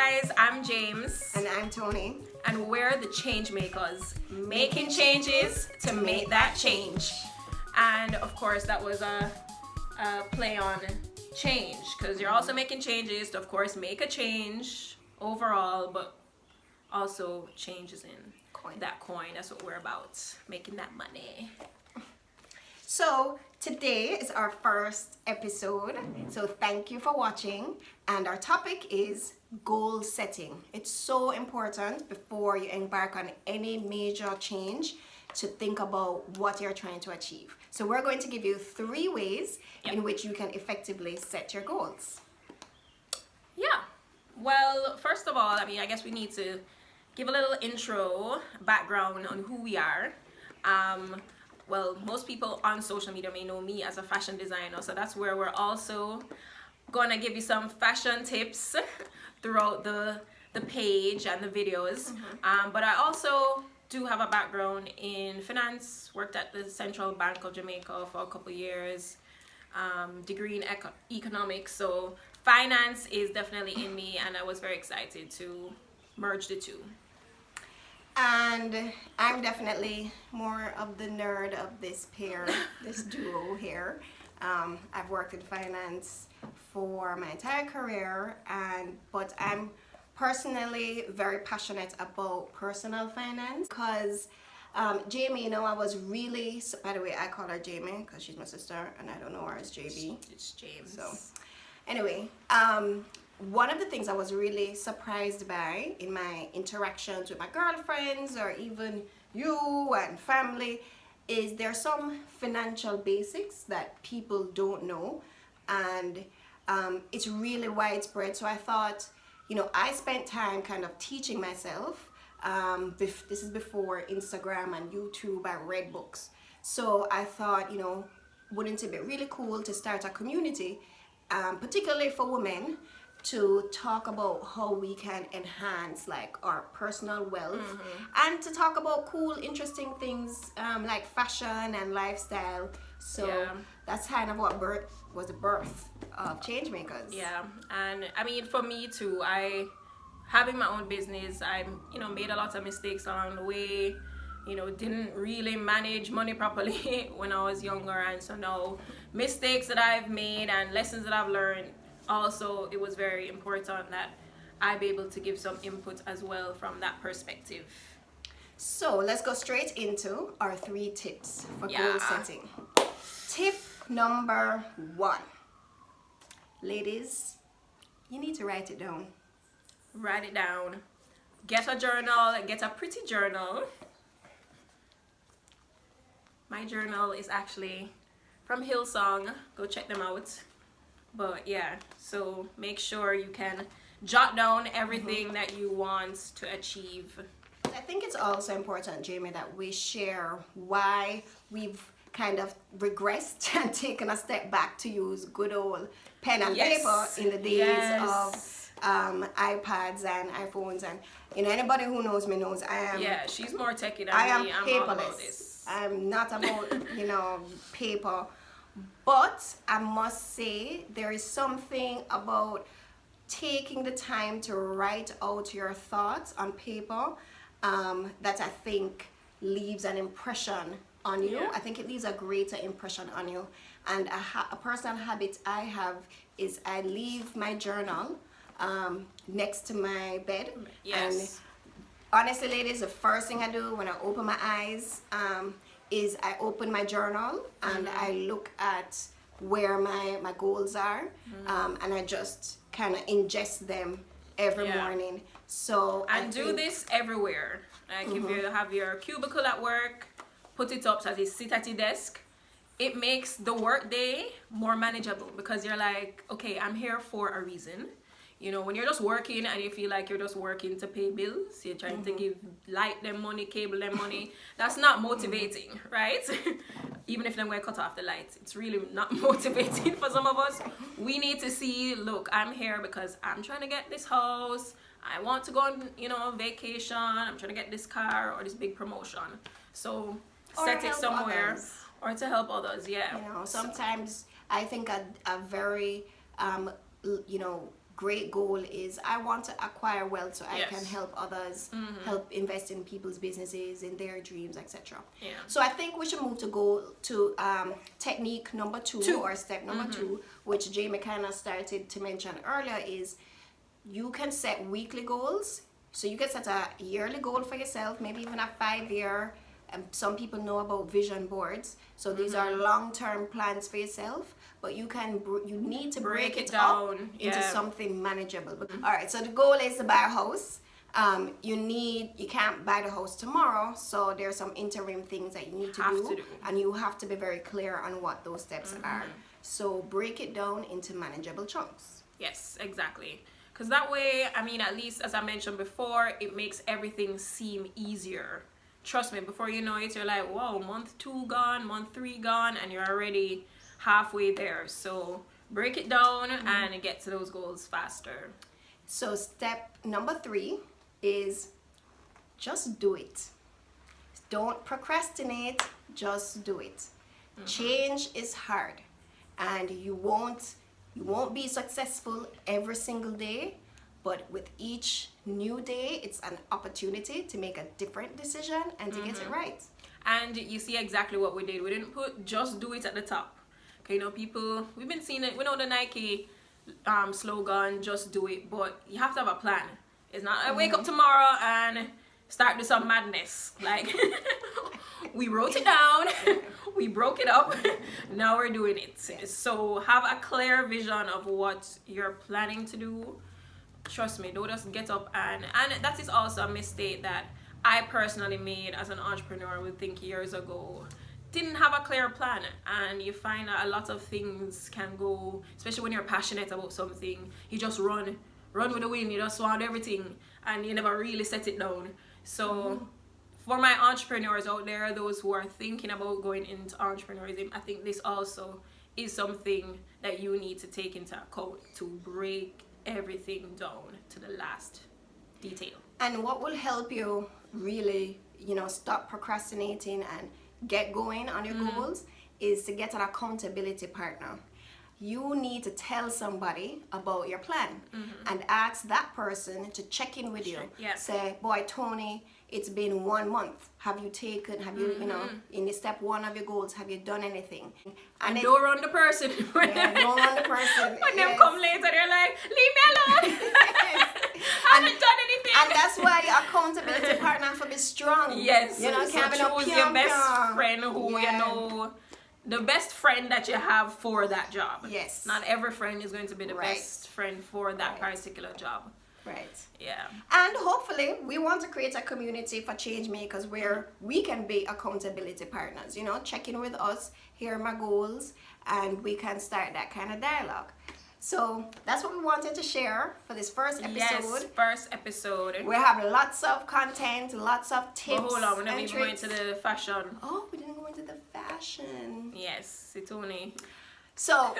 guys, I'm James. And I'm Tony. And we're the ChangeMakers, making changes to make that change. And of course, that was a play on change, because you're also making changes to, of course, make a change overall, but also changes in that coin. That's what we're about, making that money. So today is our first episode, so thank you for watching, and our topic is goal setting. It's so important before you embark on any major change to think about what you're trying to achieve. So we're going to give you 3 ways in which you can effectively set your goals. Yeah, well, first of all, I guess we need to give a little intro, background on who we are. Well, most people on social media may know me as a fashion designer, so that's where we're also gonna give you some fashion tips throughout the page and the videos. But I also do have a background in finance, worked at the Central Bank of Jamaica for a couple years, degree in economics, so finance is definitely in me, and I was very excited to merge the two. And I'm definitely more of the nerd of this pair, this duo here. I've worked in finance for my entire career, but I'm personally very passionate about personal finance, because Jamie, I was really, by the way, I call her Jamie because she's my sister and I don't know her as JB. It's James. So anyway, one of the things I was really surprised by in my interactions with my girlfriends or even you and family is there's some financial basics that people don't know, and it's really widespread. So I thought, I spent time kind of teaching myself. This is before Instagram and YouTube. I read books. So I thought, wouldn't it be really cool to start a community, particularly for women, to talk about how we can enhance like our personal wealth, and to talk about cool, interesting things like fashion and lifestyle. So that's kind of what was the birth of ChangeMakers. Yeah, and for me too, having my own business, I made a lot of mistakes along the way. Didn't really manage money properly when I was younger, and so now mistakes that I've made and lessons that I've learned. Also, it was very important that I be able to give some input as well from that perspective. So let's go straight into our 3 tips for goal setting. Tip number 1. Ladies, you need to write it down. Write it down. Get a journal, get a pretty journal. My journal is actually from Hillsong. Go check them out. But yeah, so make sure you can jot down everything that you want to achieve. I think it's also important, Jamie, that we share why we've kind of regressed and taken a step back to use good old pen and paper in the days of iPads and iPhones. And anybody who knows me knows I am. Yeah, she's more techie than I me. am I'm all about paperless. this. I'm not about paper. But I must say there is something about taking the time to write out your thoughts on paper that I think leaves an impression on you. I think it leaves a greater impression on you. And a personal habit I have is I leave my journal next to my bed. And honestly, ladies, the first thing I do when I open my eyes is I open my journal and I look at where my goals are, and I just kind of ingest them every morning. So do this everywhere. Like if you have your cubicle at work, put it up so that you sit at your desk. It makes the work day more manageable, because you're like, okay, I'm here for a reason. When you're just working and you feel like you're just working to pay bills, you're trying to give light them money, cable them money, that's not motivating, right? Even if they're going to cut off the lights, it's really not motivating for some of us. We need to see, look, I'm here because I'm trying to get this house, I want to go on, vacation, I'm trying to get this car or this big promotion. So set it somewhere, or to help others, Sometimes I think a very great goal is I want to acquire wealth so I can help others, help invest in people's businesses, in their dreams, etc. Yeah. So I think we should move to technique number two, or step number 2, which Jamie kind of started to mention earlier, is you can set weekly goals. So you can set a yearly goal for yourself, maybe even a 5-year. Some people know about vision boards. So these are long-term plans for yourself, but you need to break it down up into something manageable. All right, so the goal is to buy a house. You can't buy the house tomorrow, so there are some interim things that you need to do, and you have to be very clear on what those steps are. So break it down into manageable chunks. Yes, exactly. Because that way, I mean, at least as I mentioned before, it makes everything seem easier. Trust me, before you know it, you're like, whoa, month 2 gone, month 3 gone, and you're already halfway there. So break it down and get to those goals faster. So step number 3 is just do it. Don't procrastinate, just do it. Change is hard, and you won't be successful every single day, but with each new day, it's an opportunity to make a different decision and to get it right. And you see exactly what we did. We didn't put just do it at the top. Okay, you know, people, we've been seeing it. We know the Nike slogan, just do it, but you have to have a plan. It's not I wake up tomorrow and start do some madness. Like, we wrote it down, we broke it up, now we're doing it. So have a clear vision of what you're planning to do. Trust me, don't just get up and that is also a mistake that I personally made as an entrepreneur. I would think years ago. Didn't have a clear plan, and you find that a lot of things can go, especially when you're passionate about something, you just run with the wind, you just want everything, and you never really set it down. So for my entrepreneurs out there, those who are thinking about going into entrepreneurism, I think this also is something that you need to take into account, to break everything down to the last detail. And what will help you really, stop procrastinating and get going on your goals is to get an accountability partner. You need to tell somebody about your plan and ask that person to check in with you. Say, boy, Tony, it's been 1 month. Have you, in the step 1 of your goals, have you done anything? And don't run the person. Don't run the person. When they come later, they're like, leave me alone. I haven't done anything. And that's why your accountability partner have to be strong. Yes. Can't be no choose your best friend who the best friend that you have for that job. Yes. Not every friend is going to be the best friend for that particular job. Right. Yeah. And hopefully we want to create a community for ChangeMakers where we can be accountability partners, check in with us, hear my goals, and we can start that kind of dialogue. So that's what we wanted to share for this first episode. Yes, first episode. We have lots of content, lots of tips. But hold on, we're not even going to the fashion. Oh, we didn't go into the fashion. Yes, it's only. So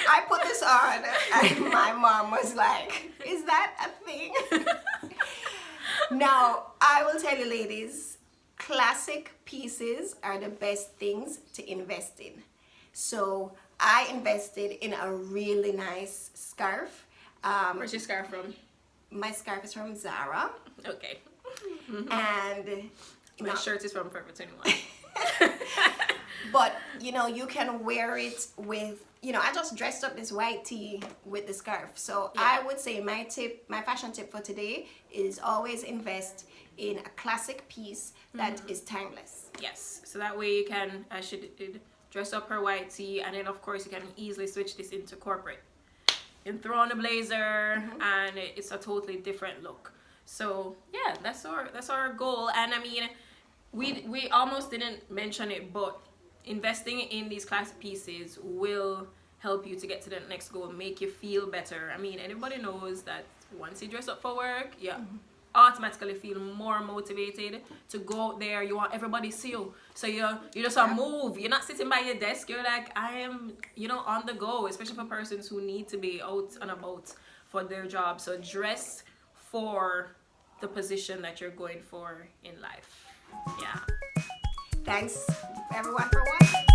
I put this on, and my mom was like, "Is that a thing?" Now, I will tell you, ladies, classic pieces are the best things to invest in. So I invested in a really nice scarf. Where's your scarf from? My scarf is from Zara. Okay. And my shirt is from Forever 21. But you can wear it with, I just dressed up this white tee with the scarf. So I would say my fashion tip for today is always invest in a classic piece that is timeless. Yes, so that way you can, as she did, dress up her white tee, and then of course you can easily switch this into corporate. You can throw on a blazer, and it's a totally different look. So yeah, that's our goal. And I mean, we almost didn't mention it, but investing in these classic pieces will help you to get to the next goal, make you feel better. I mean, anybody knows that once you dress up for work, automatically feel more motivated to go out there. You want everybody to see you, so you just move. You're not sitting by your desk. You're like, I am on the go, especially for persons who need to be out and about for their job. So dress for the position that you're going for in life. Yeah. Thanks everyone for watching.